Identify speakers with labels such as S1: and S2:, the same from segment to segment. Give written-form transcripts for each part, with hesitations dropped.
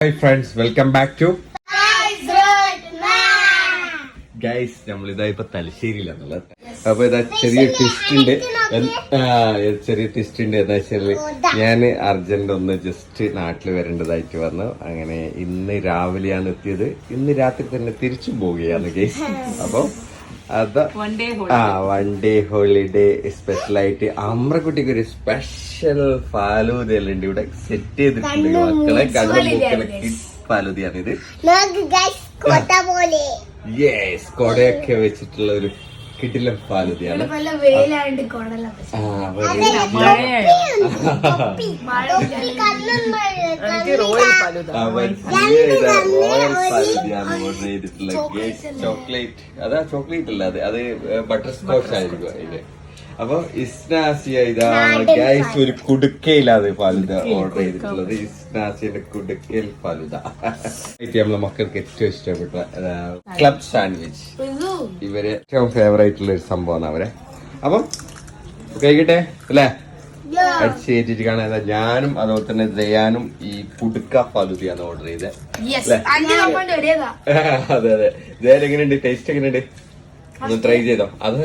S1: Hi friends, welcome back to guys. നമ്മളിതാ ഇപ്പൊ തലശ്ശേരിയിലാണുള്ളത്. അപ്പൊ ഇതാ ചെറിയ ട്വിസ്റ്റ് ഉണ്ട്. എന്താ വെച്ചാല് ഞാൻ അർജന്റ് ഒന്ന് ജസ്റ്റ് നാട്ടിൽ വരേണ്ടതായിട്ട് വന്നു. അങ്ങനെ ഇന്ന് രാവിലെയാണ് എത്തിയത്. ഇന്ന് രാത്രി തന്നെ തിരിച്ചു പോവുകയാണ് ഗൈസ്. അപ്പൊ അത് വൺ ഡേ ഹോളിഡേ സ്പെഷ്യലായിട്ട് അമ്രക്കുട്ടിക്ക് ഒരു സ്പെഷ്യൽ ഫാലൂദയുണ്ട് ഇവിടെ സെറ്റ് ചെയ്തിട്ടുണ്ട്. മക്കളെ കണ്ണുമൂക്കല ഫാലൂദയാണിത്. യെസ്, കൊടയൊക്കെ വെച്ചിട്ടുള്ള ഒരു കിടിലൻ ഫാലൂദയാണ്. റോയൽ ഫാലൂദയാണ് ഓർഡർ ചെയ്തിട്ടുള്ള. ചോക്ലേറ്റ് അതാ ചോക്ലേറ്റ് അല്ല, അത് ബട്ടർ സ്കോച്ച് ആയിരിക്കും അതിന്. അപ്പൊ ഇസ്നാസിയ ഇതാ ഗൈസ് ഒരു കുടുക്കയിലാണ് ഫാലൂദ ഓർഡർ ചെയ്തിട്ടുള്ളത്. ഇസ്നാസിയുടെ കുടുക്കയിൽ ഫാലൂദ. നമ്മളെ മക്കൾക്ക് ഏറ്റവും ഇഷ്ടപ്പെട്ട ക്ലബ് സാൻഡ്വിച്ച്. ഇവര് ഏറ്റവും ഫേവറേറ്റ് ഉള്ള ഒരു സംഭവമാണ് അവരെ. അപ്പം കഴിക്കട്ടെ അല്ലേ? അടിച്ചേറ്റിട്ട് കാണാൻ ഞാനും അതുപോലെ തന്നെ ദയാനും ഈ കുടുക്ക ഫാലൂദയാണ് ഓർഡർ ചെയ്തത്. അതെ അതെ. ദയാൻ എങ്ങനെയുണ്ട്? ടേസ്റ്റ് എങ്ങനെയുണ്ട്? ഒന്ന് ട്രൈ ചെയ്തോ? അത്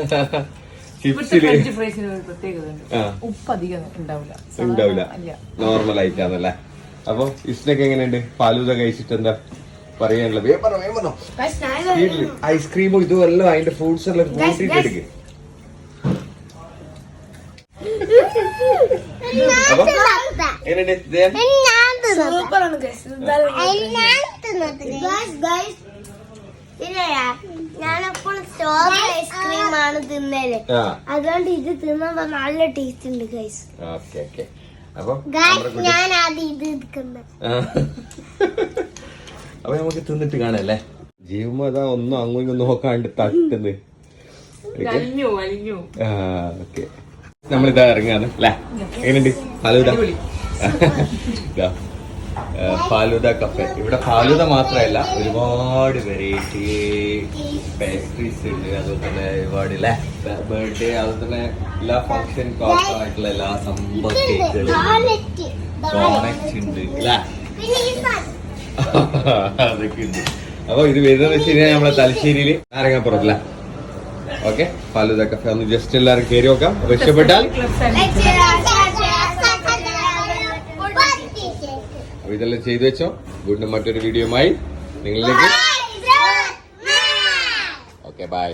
S1: ഉണ്ടാവില്ല, നോർമൽ ആയിട്ടാണല്ലേ. അപ്പൊ ഇസ്നൊക്കെ എങ്ങനെയുണ്ട്? ഫാലൂദ കഴിച്ചിട്ട് എന്താ പറയാനുള്ളത്? ഐസ്ക്രീമും ഇതും എല്ലാം അതിന്റെ ഫ്രൂട്ട്സ് എല്ലാം കൂട്ടിട്ട് എടുക്ക്. അപ്പൊ എങ്ങനെയുണ്ട്?
S2: ഞാനെപ്പോഴും സ്ട്രോബെറി ഐസ്ക്രീമാണ് തിന്നല്. അതുകൊണ്ട് ഇത് തിന്നുമ്പോ നല്ല ടേസ്റ്റ് ഉണ്ട് ഗൈസ്. ഞാൻ ആദ്യം ഇത് എടുക്കുന്നത്.
S1: അപ്പൊ നമുക്ക് തിന്നിട്ട് കാണല്ലേ. ജീവമോ അതാ ഒന്നും അങ്ങോട്ടും നോക്കാണ്ട് തട്ടുന്നത്. നമ്മളിതാ ഇറങ്ങാണ് അല്ലേ? എങ്ങനെയുണ്ട് ഫാലൂദ? ഫാലൂദ കഫേ. ഇവിടെ ഫാലൂദ മാത്രമല്ല, ഒരുപാട് വെറൈറ്റി പേസ്ട്രീസ് ഉണ്ട്. അതുപോലെ തന്നെ ഒരുപാട് ബർത്ത്ഡേ അതുപോലെ തന്നെ എല്ലാ ഫംഗ്ഷൻ ആയിട്ടുള്ള എല്ലാ സംഭവ കേക്കുകളും പ്രോഡക്റ്റ് ഉണ്ട് അല്ലേ? അതൊക്കെ ഉണ്ട്. അപ്പൊ ഇത് വരുന്നത് വെച്ച് കഴിഞ്ഞാൽ നമ്മളെ തലശ്ശേരിയിൽ നാരങ്ങാപ്പുറത്തല്ല. ഓക്കെ, ഫാലൂദ കഫേ ഒന്ന് ജസ്റ്റ് എല്ലാവരും കയറി നോക്കാം. അപ്പൊ ഇഷ്ടപ്പെട്ടാൽ ഇതെല്ലാം ചെയ്തു വെച്ചോ. വീണ്ടും മറ്റൊരു വീഡിയോയുമായി നിങ്ങളിലേക്ക്. Okay, by.